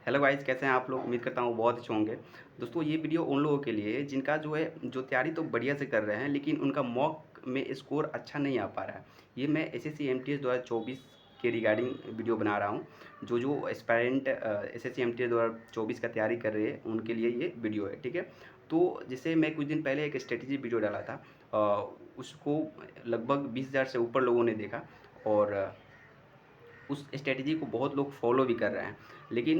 Hello guys, कैसे हैं आप लोग। उम्मीद करता हूँ बहुत अच्छे होंगे। दोस्तों ये वीडियो उन लोगों के लिए है जिनका जो तैयारी तो बढ़िया से कर रहे हैं, लेकिन उनका मॉक में स्कोर अच्छा नहीं आ पा रहा है। ये मैं एसएससी एमटीएस 2024 के रिगार्डिंग वीडियो बना रहा हूँ। जो एस्पायरेंट एसएससी एमटीएस 2024 का तैयारी कर रहे हैं उनके लिए ये वीडियो है, ठीक है। तो जैसे मैं कुछ दिन पहले एक स्ट्रेटेजी वीडियो डाला था, उसको लगभग 20,000 से ऊपर लोगों ने देखा और उस स्ट्रेटजी को बहुत लोग फॉलो भी कर रहे हैं। लेकिन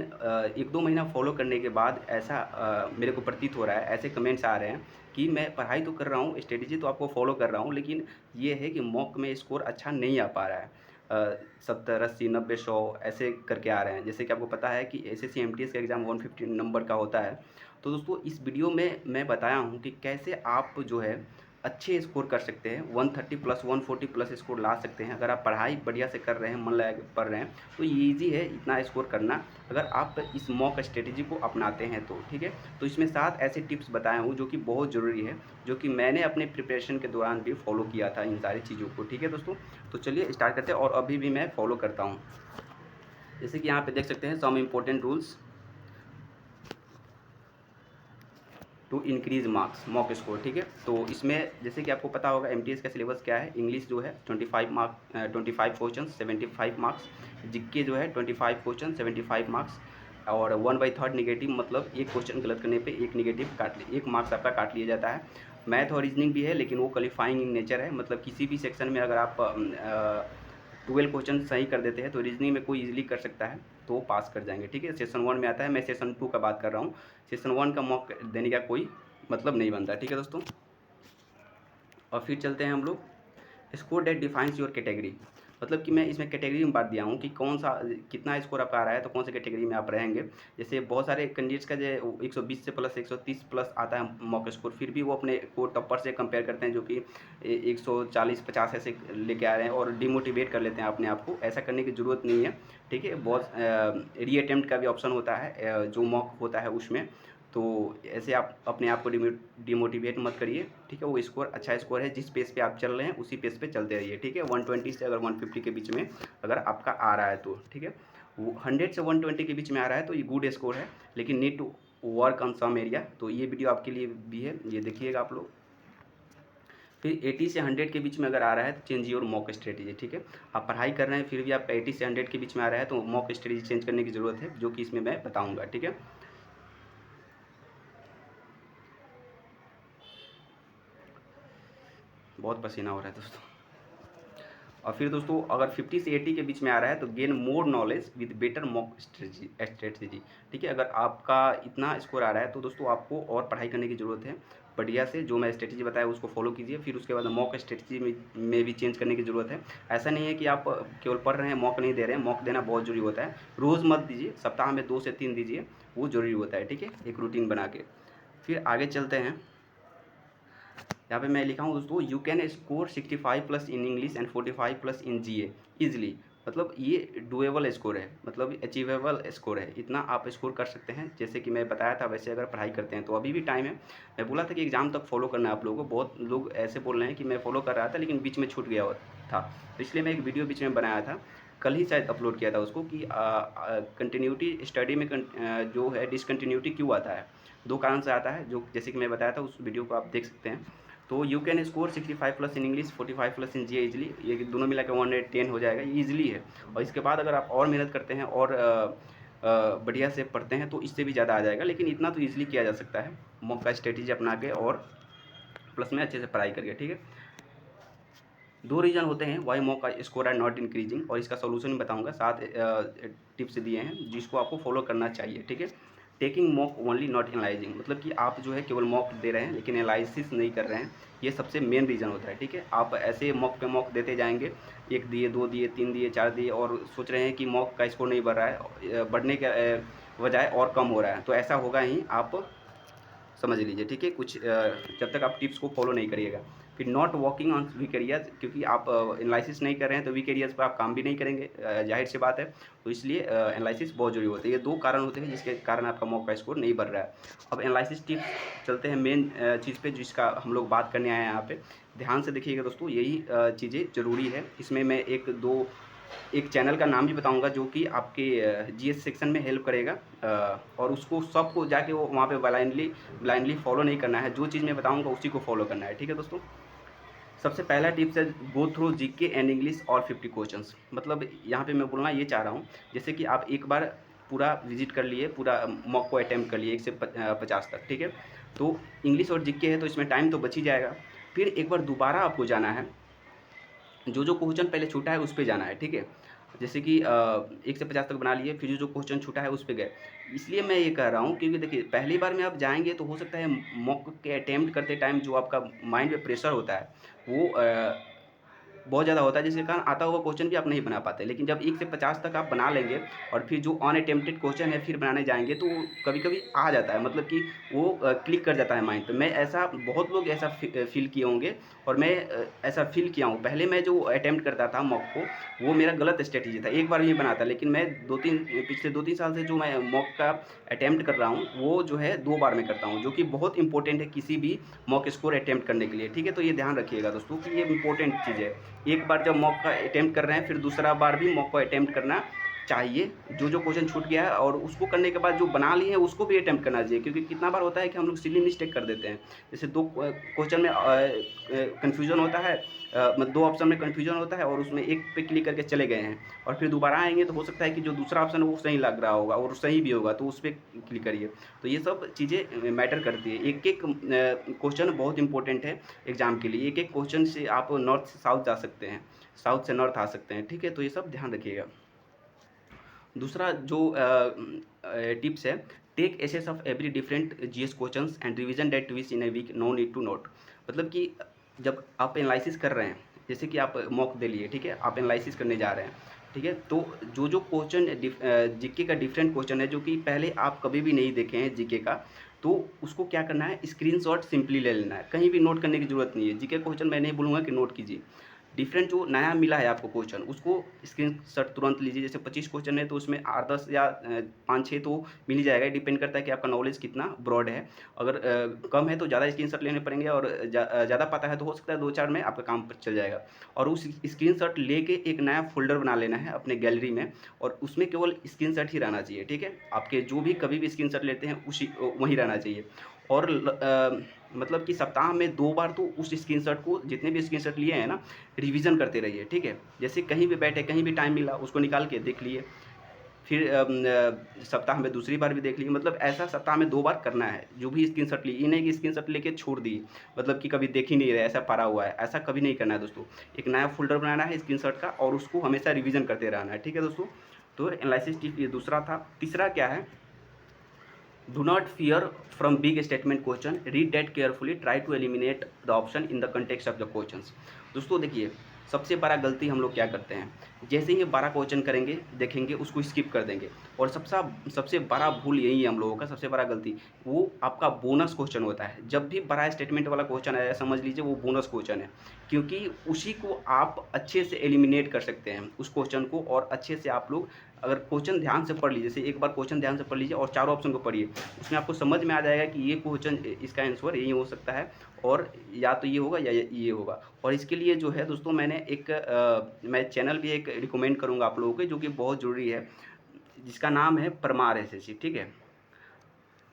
1-2 महीना फॉलो करने के बाद ऐसा मेरे को प्रतीत हो रहा है, ऐसे कमेंट्स आ रहे हैं कि मैं पढ़ाई तो कर रहा हूँ, स्ट्रेटजी तो आपको फॉलो कर रहा हूँ, लेकिन ये है कि मॉक में स्कोर अच्छा नहीं आ पा रहा है। 70, 80, 90, 100 ऐसे करके आ रहे हैं। जैसे कि आपको पता है कि एसएससी एमटीएस का एग्ज़ाम 150 नंबर का होता है। तो दोस्तों इस वीडियो में मैं बताया हूँ कि कैसे आप जो है अच्छे स्कोर कर सकते हैं, 130 प्लस 140 प्लस स्कोर ला सकते हैं। अगर आप पढ़ाई बढ़िया से कर रहे हैं, मन लगा के पढ़ रहे हैं, तो ये ईजी है इतना स्कोर करना, अगर आप इस मॉक स्ट्रेटेजी को अपनाते हैं तो, ठीक है। तो इसमें 7 ऐसे टिप्स बताया हूँ जो कि बहुत ज़रूरी है, जो कि मैंने अपने प्रिपरेशन के दौरान भी फॉलो किया था इन सारी चीज़ों को, ठीक है दोस्तों। तो चलिए स्टार्ट करते हैं और अभी भी मैं फॉलो करता हूँ। जैसे कि यहाँ पे देख सकते हैं some important rules to increase marks mock score, ठीक है। तो इसमें जैसे कि आपको पता होगा एमटीएस का सिलेबस क्या है। इंग्लिश जो है 25 मार्क, 25 क्वेश्चन 75 मार्क्स। जीके जो है 25 क्वेश्चन 75 मार्क्स। और 1/3 निगेटिव, मतलब एक क्वेश्चन गलत करने पे एक निगेटिव काट लिया, 1 मार्क्स आपका काट लिया जाता है। मैथ और रीजनिंग भी है, लेकिन वो क्वालिफाइंग इन नेचर है, मतलब किसी भी सेक्शन में अगर आप 12 क्वेश्चन सही कर देते हैं तो रीजनिंग में कोई इजीली कर सकता है, तो वो पास कर जाएंगे, ठीक है। सेशन 1 में आता है, मैं सेशन 2 का बात कर रहा हूँ। सेशन 1 का मॉक देने का कोई मतलब नहीं बनता, ठीक है दोस्तों। और फिर चलते हैं हम लोग, score that defines your category. मतलब कि मैं इसमें कैटेगरी में बांट दिया हूँ कि कौन सा कितना स्कोर आपका आ रहा है, तो कौन सी कैटेगरी में आप रहेंगे। जैसे बहुत सारे कैंडिडेट्स का जो 120 से प्लस 130 प्लस आता है मॉक स्कोर, फिर भी वो अपने को टॉपर से कंपेयर करते हैं जो कि 140-50 ऐसे लेके आ रहे हैं, और डिमोटिवेट कर लेते हैं अपने आप को। ऐसा करने की ज़रूरत नहीं है, ठीक है। बहुत री अटेम्प्ट का भी ऑप्शन होता है जो मॉक होता है उसमें। तो ऐसे आप अपने आप को डिमोटिवेट मत करिए, ठीक है। वो स्कोर अच्छा स्कोर है, जिस पेस पे आप चल रहे हैं उसी पेस पे चलते रहिए, ठीक है। 120 से अगर 150 के बीच में अगर आपका आ रहा है तो, ठीक है। वो 100 से 120 के बीच में आ रहा है तो ये गुड स्कोर है, लेकिन need to work on some area. तो ये वीडियो आपके लिए भी है, ये देखिएगा आप लोग। फिर 80 से 100 के बीच में अगर आ रहा है तो चेंज योर मॉक स्ट्रेटेजी, ठीक है। आप पढ़ाई कर रहे हैं फिर भी आपका 80 से 100 के बीच में आ रहा है तो मॉक स्ट्रेटेजी चेंज करने की ज़रूरत है, जो कि इसमें मैं बताऊँगा, ठीक है। बहुत पसीना हो रहा है दोस्तों। और फिर दोस्तों अगर 50 से 80 के बीच में आ रहा है तो gain more knowledge with better mock strategy, ठीक है। अगर आपका इतना स्कोर आ रहा है तो दोस्तों आपको और पढ़ाई करने की ज़रूरत है बढ़िया से। जो मैं स्ट्रेटजी बताया उसको फॉलो कीजिए, फिर उसके बाद मॉक स्ट्रेटजी में भी चेंज करने की ज़रूरत है। ऐसा नहीं है कि आप केवल पढ़ रहे हैं मॉक नहीं दे रहे हैं, मॉक देना बहुत ज़रूरी होता है। रोज़ मत दीजिए, सप्ताह में 2 से 3 दीजिए, वो ज़रूरी होता है, ठीक है, एक रूटीन बना के। फिर आगे चलते हैं। यहाँ पे मैं लिखा हूँ दोस्तों, you can score 65 plus in English and 45 plus in GA easily. मतलब ये डुएबल स्कोर है, मतलब अचीवेबल स्कोर है, इतना आप स्कोर कर सकते हैं। जैसे कि मैं बताया था वैसे अगर पढ़ाई करते हैं तो अभी भी टाइम है। मैं बोला था कि एग्ज़ाम तक फॉलो करना है आप लोगों को। बहुत लोग ऐसे बोल रहे हैं कि मैं फॉलो कर रहा था लेकिन बीच में छूट गया था, तो इसलिए मैं एक वीडियो बीच में बनाया था, कल ही शायद अपलोड किया था उसको, कि कंटिन्यूटी स्टडी में जो है डिसकंटिन्यूटी क्यों आता है। 2 कारण से आता है, जो जैसे कि मैं बताया था, उस वीडियो को आप देख सकते हैं। तो you can score 65 plus in English 45 plus in GA easily, ये दोनों मिला के 110 हो जाएगा, ये ईजिली है। और इसके बाद अगर आप और मेहनत करते हैं और बढ़िया से पढ़ते हैं तो इससे भी ज़्यादा आ जाएगा, लेकिन इतना तो ईजिली किया जा सकता है मॉक का स्ट्रेटेजी अपना के और प्लस में अच्छे से पढ़ाई करके, ठीक है। 2 रीज़न होते हैं वाई मॉक का स्कोर आर नॉट इंक्रीजिंग, और इसका सोल्यूशन बताऊंगा। 7 टिप्स दिए हैं जिसको आपको फॉलो करना चाहिए, ठीक है। Taking mock only not analysing, मतलब कि आप जो है केवल मॉक दे रहे हैं लेकिन एनालिसिस नहीं कर रहे हैं, ये सबसे मेन रीज़न होता है, ठीक है। आप ऐसे मॉक पे मॉक देते जाएंगे, 1 दिए, 2 दिए, 3 दिए, 4 दिए, और सोच रहे हैं कि मॉक का स्कोर नहीं बढ़ रहा है, बढ़ने के बजाय और कम हो रहा है, तो ऐसा होगा ही, आप समझ लीजिए, ठीक है। कुछ जब तक आप टिप्स को फॉलो नहीं करिएगा। फिर not walking on weak areas, क्योंकि आप एनालिसिस नहीं कर रहे हैं तो वीक एरियाज पर आप काम भी नहीं करेंगे, जाहिर सी बात है। तो इसलिए एनालिसिस बहुत जरूरी होता है। ये 2 कारण होते हैं जिसके कारण आपका मॉक का स्कोर नहीं बढ़ रहा है। अब एनालिसिस टिप्स चलते हैं मेन चीज़ पे जिसका हम लोग बात करने आए हैं यहाँ पे। ध्यान से देखिएगा दोस्तों, यही चीज़ें ज़रूरी है। इसमें मैं 1-2 एक चैनल का नाम भी बताऊंगा जो कि आपके जीएस सेक्शन में हेल्प करेगा, और उसको सबको जाके वो वहाँ पे ब्लाइंडली फॉलो नहीं करना है, जो चीज़ मैं बताऊंगा उसी को फॉलो करना है। ठीक है दोस्तों, सबसे पहला टिप्स है go through GK and English और 50 क्वेश्चंस। मतलब यहाँ पे मैं बोलना ये चाह रहा हूँ, जैसे कि आप एक बार पूरा विजिट कर लिए, पूरा मॉक को अटैम्प्ट कर लिए 1 से 50 तक, ठीक है। तो इंग्लिश और जीके है तो इसमें टाइम तो बच ही जाएगा। फिर एक बार दोबारा आपको जाना है, जो जो क्वेश्चन पहले छूटा है उस पे जाना है, ठीक है। जैसे कि 1 से 50 तक बना लिए, फिर जो जो क्वेश्चन छूटा है उस पे गए। इसलिए मैं ये कह रहा हूँ क्योंकि देखिए पहली बार में आप जाएंगे तो हो सकता है मॉक के अटैम्प्ट करते टाइम जो आपका माइंड में प्रेशर होता है वो बहुत ज़्यादा होता है, जिसके कारण आता हुआ क्वेश्चन भी आप नहीं बना पाते। लेकिन जब 1 से 50 तक आप बना लेंगे और फिर जो अनअटेम्प्टेड क्वेश्चन है फिर बनाने जाएंगे तो कभी कभी आ जाता है, मतलब कि वो क्लिक कर जाता है माइंड पे। मैं ऐसा बहुत लोग ऐसा फील किए होंगे, और मैं ऐसा फील किया हूँ। पहले मैं जो अटैम्प्ट करता था मॉक को, वो मेरा गलत स्ट्रेटेजी था, एक बार भी बना था। लेकिन मैं पिछले 2-3 साल से जो मैं मॉक का अटैम्प्ट कर रहा हूँ वो जो है 2 बार में करता हूँ, जो कि बहुत इंपॉर्टेंट है किसी भी मॉक स्कोर अटैम्प्ट करने के लिए। ठीक है, तो ये ध्यान रखिएगा दोस्तों कि ये इंपॉर्टेंट चीज़ है। एक बार जब मॉक का अटैम्प्ट कर रहे हैं फिर दूसरा बार भी मॉक को अटैम्प्ट करना चाहिए। जो जो क्वेश्चन छूट गया है और उसको करने के बाद जो बना लिए हैं उसको भी अटैम्प्ट करना चाहिए, क्योंकि कितना बार होता है कि हम लोग सिली मिस्टेक कर देते हैं। जैसे 2 क्वेश्चन में कन्फ्यूजन होता है, मतलब 2 ऑप्शन में कन्फ्यूजन होता है और उसमें एक पे क्लिक करके चले गए हैं, और फिर दोबारा आएंगे तो हो सकता है कि जो दूसरा ऑप्शन है वो सही लग रहा होगा और सही भी होगा, तो उस पर क्लिक करिए। तो ये सब चीज़ें मैटर करती है। एक एक क्वेश्चन बहुत इंपॉर्टेंट है एग्जाम के लिए। एक एक क्वेश्चन से आप नॉर्थ से साउथ जा सकते हैं, साउथ से नॉर्थ आ सकते हैं। ठीक है, तो ये सब ध्यान रखिएगा। दूसरा जो टिप्स है, take access of every different GS questions and revision that twice in a week, no need to note. मतलब कि जब आप एनालिसिस कर रहे हैं, जैसे कि आप मॉक दे लिए, ठीक है, आप एनालिसिस करने जा रहे हैं, ठीक है, तो जो जो क्वेश्चन जीके का डिफरेंट क्वेश्चन है जो कि पहले आप कभी भी नहीं देखे हैं जीके का, तो उसको क्या करना है, स्क्रीनशॉट सिंपली ले लेना है, कहीं भी नोट करने की जरूरत नहीं है। जीके क्वेश्चन मैं नहीं बोलूँगा कि नोट कीजिए, डिफरेंट जो नया मिला है आपको क्वेश्चन उसको स्क्रीनशॉट तुरंत लीजिए। जैसे 25 क्वेश्चन है तो उसमें 8-10 या 5-6 तो मिल ही जाएगा, डिपेंड करता है कि आपका नॉलेज कितना ब्रॉड है। अगर कम है तो ज़्यादा स्क्रीनशॉट लेने पड़ेंगे, और ज़्यादा पता है तो हो सकता है 2-4 में आपका काम चल जाएगा। और उस स्क्रीनशॉट लेके एक नया फोल्डर बना लेना है अपने गैलरी में, और उसमें केवल स्क्रीनशॉट ही रहना चाहिए। ठीक है, आपके जो भी कभी भी स्क्रीनशॉट लेते हैं उसी वहीं रहना चाहिए। और मतलब कि सप्ताह में 2 बार तो उस स्क्रीनशॉट को, जितने भी स्क्रीनशॉट लिए हैं ना, रिवीजन करते रहिए। ठीक है, जैसे कहीं भी बैठे, कहीं भी टाइम मिला उसको निकाल के देख लिए, फिर सप्ताह में दूसरी बार भी देख लिए। मतलब ऐसा सप्ताह में 2 बार करना है। जो भी स्क्रीनशॉट लिए, ये नहीं कि स्क्रीनशॉट लेके छोड़ दिए, मतलब कि कभी देख ही नहीं रहे, ऐसा पड़ा हुआ है, ऐसा कभी नहीं करना है दोस्तों। एक नया फोल्डर बनाना है स्क्रीनशॉट का और उसको हमेशा रिवीजन करते रहना है। ठीक है दोस्तों, तो एनालिसिस टिप ये दूसरा था। तीसरा क्या है, do not fear from big statement question, read that carefully, try to eliminate the option in the context of the questions। दोस्तों देखिए, सबसे बड़ा गलती हम लोग क्या करते हैं, जैसे ही 12 क्वेश्चन करेंगे देखेंगे उसको स्किप कर देंगे। और सबसे बड़ा भूल यही है हम लोगों का, सबसे बड़ा गलती, वो आपका बोनस क्वेश्चन होता है। जब भी बड़ा स्टेटमेंट वाला क्वेश्चन आया समझ लीजिए वो बोनस क्वेश्चन है, क्योंकि उसी को आप अच्छे से एलिमिनेट कर सकते हैं उस क्वेश्चन को। और अच्छे से आप लोग अगर क्वेश्चन ध्यान से पढ़ लीजिए, जैसे एक बार क्वेश्चन ध्यान से पढ़ लीजिए और चारों ऑप्शन को पढ़िए, उसमें आपको समझ में आ जाएगा कि ये क्वेश्चन, इसका आंसर यही हो सकता है, और या तो ये होगा या ये होगा। और इसके लिए जो है दोस्तों मैंने मैं चैनल भी एक रिकमेंड करूँगा आप लोगों को, जो कि बहुत ज़रूरी है, जिसका नाम है परमार एसएससी। ठीक है,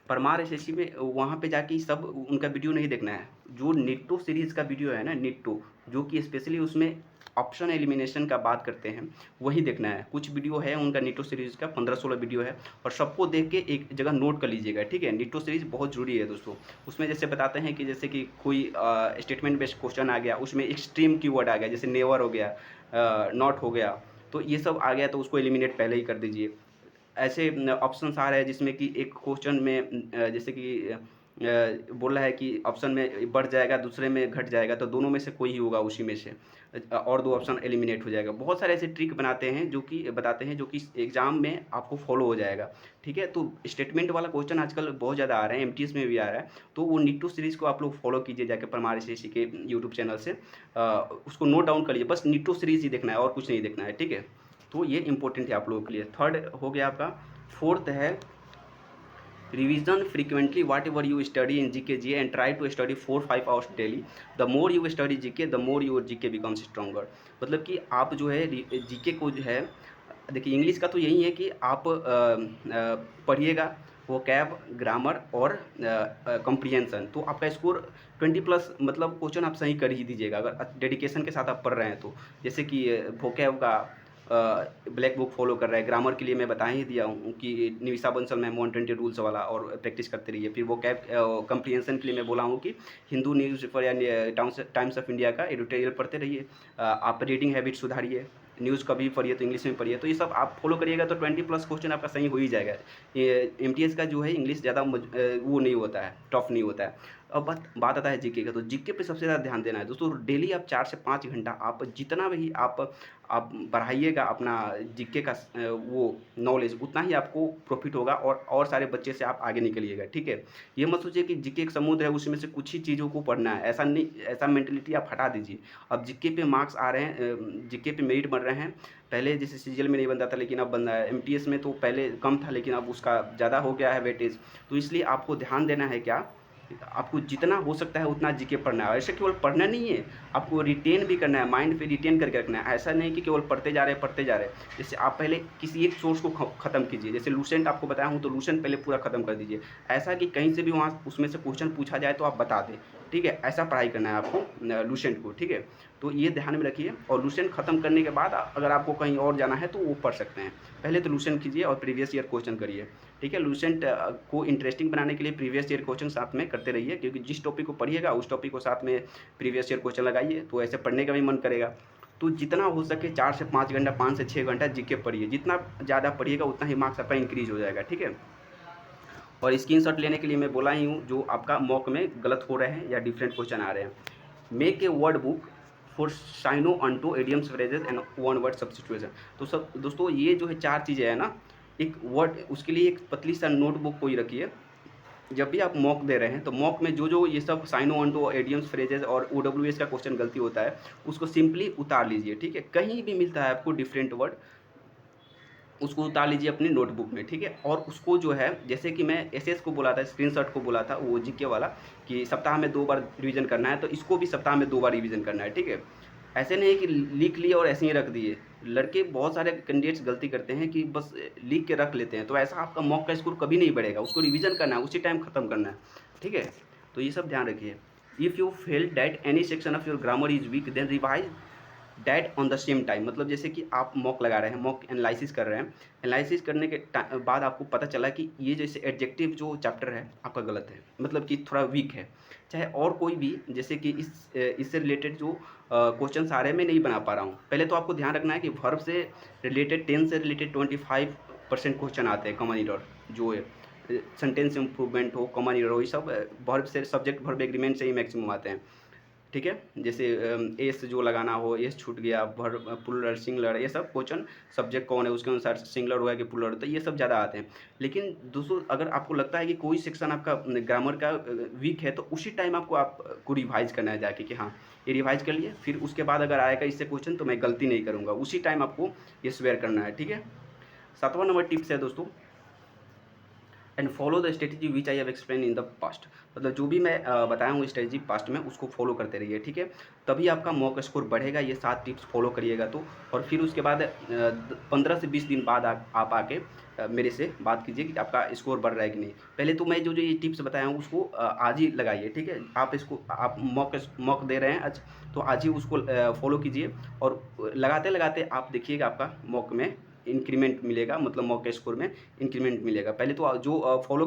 परमार एसएससी में वहाँ पे जाके सब उनका वीडियो नहीं देखना है। जो निट्टो सीरीज़ का वीडियो है ना, निट्टो, जो कि स्पेशली उसमें ऑप्शन एलिमिनेशन का बात करते हैं, वही देखना है। कुछ वीडियो है उनका निट्टो सीरीज़ का, 15-16 वीडियो है, और सबको देख के एक जगह नोट कर लीजिएगा। ठीक है, निट्टो सीरीज़ बहुत ज़रूरी है दोस्तों। उसमें जैसे बताते हैं कि जैसे कि कोई स्टेटमेंट बेस्ड क्वेश्चन आ गया, उसमें एक्सट्रीम कीवर्ड आ गया, जैसे नेवर हो गया, नॉट हो गया, तो ये सब आ गया तो उसको एलिमिनेट पहले ही कर दीजिए। ऐसे ऑप्शंस आ रहे हैं जिसमें कि एक क्वेश्चन में जैसे कि बोल रहा है कि ऑप्शन में बढ़ जाएगा, दूसरे में घट जाएगा, तो दोनों में से कोई ही होगा उसी में से, और 2 ऑप्शन एलिमिनेट हो जाएगा। बहुत सारे ऐसे ट्रिक बनाते हैं जो कि बताते हैं, जो कि एग्जाम में आपको फॉलो हो जाएगा। ठीक है, तो स्टेटमेंट वाला क्वेश्चन आजकल बहुत ज़्यादा आ रहे हैं, एमटीएस में भी आ रहा है, तो वो निट्टो सीरीज़ को आप लोग फॉलो कीजिए जाके परमार एसएससी के यूट्यूब चैनल से, उसको नोट डाउन करिए, बस निट्टो सीरीज़ ही देखना है और कुछ नहीं देखना है। ठीक है, तो ये इंपॉर्टेंट है आप लोगों के लिए। थर्ड हो गया आपका। फोर्थ है revision frequently whatever you study in GK G and try to study 4-5 hours daily, the more you study GK the more your GK becomes stronger. मतलब कि आप जो है जीके को जो है, देखिए इंग्लिश का तो यही है कि आप पढ़िएगा वोकैब, ग्रामर और कॉम्प्रिहेंशन, तो आपका स्कोर 20+ मतलब क्वेश्चन आप सही कर ही दीजिएगा अगर डेडिकेशन के साथ आप पढ़ रहे हैं तो। जैसे कि वोकैब का ब्लैक बुक फॉलो कर रहा है, ग्रामर के लिए मैं बता ही दिया हूँ कि निविशा बंसल मैम 120 रूल्स वाला और प्रैक्टिस करते रहिए। फिर वो कैब कम्प्रीहेंशन के लिए मैं बोला हूँ कि हिंदू न्यूज़पेपर या टाइम्स ऑफ इंडिया का एडिटोरियल पढ़ते रहिए। आप रीडिंग हैबिट सुधारिए, न्यूज़ कभी पढ़िए तो इंग्लिश में पढ़िए, तो ये सब आप फॉलो करिएगा तो 20+ क्वेश्चन आपका सही हो ही जाएगा। ये एमटीएस का जो है इंग्लिश ज़्यादा वो नहीं होता है, टफ नहीं होता है। अब बात आता है जीके का, तो जीके पे सबसे ज़्यादा ध्यान देना है दोस्तों। डेली आप 4 से 5 घंटा आप जितना भी आप बढ़ाइएगा अपना जीके का वो नॉलेज, उतना ही आपको प्रॉफिट होगा और सारे बच्चे से आप आगे निकलिएगा, ठीक है। ये मत सोचिए कि जीके एक समुद्र है, उसमें से कुछ ही चीज़ों को पढ़ना है, ऐसा नहीं, ऐसा मेंटलिटी आप हटा दीजिए। अब जीके पे मार्क्स आ रहे हैं, जीके पे मेरिट बन रहे हैं। पहले जैसे सीजीएल में नहीं बनता था लेकिन अब बन रहा है, एमटीएस में तो पहले कम था लेकिन अब उसका ज़्यादा हो गया है वेटेज। तो इसलिए आपको ध्यान देना है क्या, आपको जितना हो सकता है उतना जीके पढ़ना है। ऐसे केवल पढ़ना नहीं है, आपको रिटेन भी करना है, माइंड पे रिटेन करके रखना है। ऐसा नहीं कि केवल पढ़ते जा रहे हैं। जैसे आप पहले किसी एक सोर्स को ख़त्म कीजिए, जैसे लूसेंट आपको बताया हूँ तो लूसेंट पहले पूरा ख़त्म कर दीजिए। ऐसा कि कहीं से भी वहाँ उसमें से क्वेश्चन पूछा जाए तो आप बता दें, ठीक है। ऐसा पढ़ाई करना है आपको लूसेंट को, ठीक है। तो ये ध्यान में रखिए, और लूसेंट ख़त्म करने के बाद अगर आपको कहीं और जाना है तो वो पढ़ सकते हैं। पहले तो लूसेंट कीजिए और प्रीवियस ईयर क्वेश्चन करिए, ठीक है। लूसेंट को इंटरेस्टिंग बनाने के लिए प्रीवियस ईयर क्वेश्चन साथ में करते रहिए, क्योंकि जिस टॉपिक को पढ़िएगा उस टॉपिक को साथ में प्रीवियस ईयर क्वेश्चन लगाइए, तो ऐसे पढ़ने का भी मन करेगा। तो जितना हो सके 4 से 5 घंटा, 5 से 6 घंटा जीके पढ़िए। जितना ज़्यादा पढ़िएगा उतना ही मार्क्स आपका इंक्रीज हो जाएगा, ठीक है। और स्क्रीनशॉट लेने के लिए मैं बोला ही हूँ, जो आपका मॉक में गलत हो रहे हैं या डिफरेंट क्वेश्चन आ रहे हैं। Make a word book for synonyms antonyms idioms phrases and one word substitution. तो सब दोस्तों ये जो है 4 चीज़ें हैं ना, एक वर्ड, उसके लिए एक पतली सा नोटबुक कोई रखिए। जब भी आप मॉक दे रहे हैं तो मॉक में जो ये सब साइनो अंटो एडियम्स फ्रेजेस और OWS का क्वेश्चन गलती होता है उसको सिंपली उतार लीजिए, ठीक है। कहीं भी मिलता है आपको डिफरेंट वर्ड, उसको उतार लीजिए अपनी नोटबुक में, ठीक है। और उसको जो है, जैसे कि मैं एसएस को बोला था, स्क्रीनशॉट को बोला था वो जीके वाला, कि सप्ताह में 2 बार रिवीजन करना है, तो इसको भी सप्ताह में 2 बार रिवीजन करना है, ठीक है। ऐसे नहीं है कि लिख लिए और ऐसे ही रख दिए। लड़के बहुत सारे कैंडिडेट्स गलती करते हैं कि बस लिख के रख लेते हैं, तो ऐसा आपका मॉक का स्कोर कभी नहीं बढ़ेगा। उसको रिवीजन करना है, उसी टाइम ख़त्म करना है, ठीक है। तो ये सब ध्यान रखिए। If you feel that any section of your grammar is weak then revise that on the same time. मतलब जैसे कि आप मॉक लगा रहे हैं, मॉक एनालिसिस कर रहे हैं, एनालिसिस करने के बाद आपको पता चला कि ये जैसे एडजेक्टिव जो चैप्टर है आपका गलत है, मतलब कि थोड़ा वीक है, चाहे और कोई भी, जैसे कि इससे रिलेटेड जो क्वेश्चंस आ रहे हैं मैं नहीं बना पा रहा हूँ। पहले तो आपको ध्यान रखना है कि वर्ब से रिलेटेड 10 से रिलेटेड 25% क्वेश्चन आते हैं कॉमन एरर, जो सेंटेंस इंप्रूवमेंट हो, कॉमन एरर हो, ये सब वर्ब से, सब्जेक्ट वर्ब एग्रीमेंट से ही मैक्सिमम आते हैं, ठीक है। जैसे एस जो लगाना हो, एस छूट गया, भर प्लूरल सिंगुलर, ये सब क्वेश्चन सब्जेक्ट कौन है उसके अनुसार सिंगुलर होगा कि प्लूरल, तो ये सब ज़्यादा आते हैं। लेकिन दोस्तों अगर आपको लगता है कि कोई सेक्शन आपका ग्रामर का वीक है तो उसी टाइम आपको रिवाइज करना है जाके, कि हाँ ये रिवाइज कर लिए, फिर उसके बाद अगर आएगा इससे क्वेश्चन तो मैं गलती नहीं करूँगा, उसी टाइम आपको ये स्वेयर करना है, ठीक है। 7वां नंबर टिप्स है दोस्तों, and follow the strategy which I have explain in the past. मतलब जो भी मैं बताया हूँ स्ट्रेटेजी पास्ट में, उसको फॉलो करते रहिए, ठीक है। तभी आपका मॉक स्कोर बढ़ेगा, ये 7 टिप्स फॉलो करिएगा तो। और फिर उसके बाद 15 से 20 दिन बाद आप आके मेरे से बात कीजिए कि आपका स्कोर बढ़ रहा है कि नहीं। पहले तो मैं जो ये टिप्स बताया हूँ उसको आज ही लगाइए, ठीक है। आप मॉक दे रहे हैं आज, तो आज ही उसको फॉलो कीजिए, और लगाते लगाते आप देखिएगा आपका मॉक में इंक्रीमेंट मिलेगा, मतलब मॉक के स्कोर में इंक्रीमेंट मिलेगा। पहले तो जो फॉलो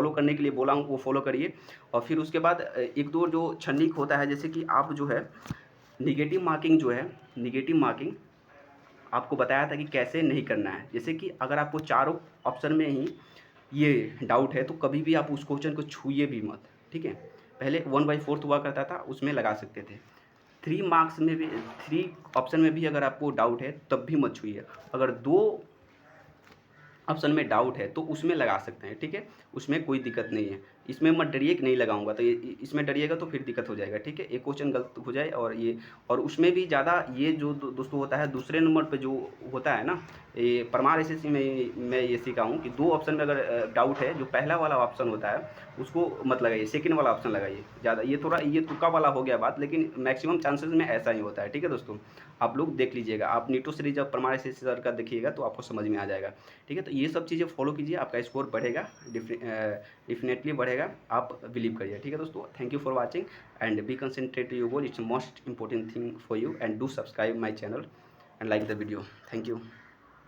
करने के लिए बोला हूँ वो फॉलो करिए, और फिर उसके बाद एक दो जो छन्नीक होता है, जैसे कि आप जो है निगेटिव मार्किंग जो है, निगेटिव मार्किंग आपको बताया था कि कैसे नहीं करना है। जैसे कि अगर आपको चारों ऑप्शन में ही ये डाउट है तो कभी भी आप उस क्वेश्चन को छूइए भी मत, ठीक है। पहले 1/4 हुआ करता था, उसमें लगा सकते थे। 3 मार्क्स में भी, 3 ऑप्शन में भी अगर आपको डाउट है तब भी मत छूइए। अगर 2 ऑप्शन में डाउट है तो उसमें लगा सकते हैं, ठीक है, उसमें कोई दिक्कत नहीं है। इसमें मत डरिए कि नहीं लगाऊंगा, तो इसमें डरिएगा तो फिर दिक्कत हो जाएगा, ठीक है, एक क्वेश्चन गलत हो जाए और ये, और उसमें भी ज़्यादा ये जो दोस्तों होता है दूसरे नंबर पे जो होता है ना, ये परमार एसएससी में मैं ये सीखा हूँ कि 2 ऑप्शन में अगर डाउट है, जो पहला वाला ऑप्शन होता है उसको मत लगाइए, सेकंड वाला ऑप्शन लगाइए ज़्यादा। ये थोड़ा ये तुक्का वाला हो गया बात, लेकिन मैक्सिमम चांसेस में ऐसा ही होता है, ठीक है दोस्तों। आप लोग देख लीजिएगा, आप नीटो सीरीज जब परमार एसएससी सर का देखिएगा तो आपको समझ में आ जाएगा, ठीक है। तो ये सब चीज़ें फॉलो कीजिए, आपका स्कोर बढ़ेगा, डेफिनेटली बढ़ेगा, आप बिलीव करिए, ठीक है दोस्तों। Thank you for watching and be concentrate your goal, it's most important thing for you, and do subscribe my channel and like the video. Thank you.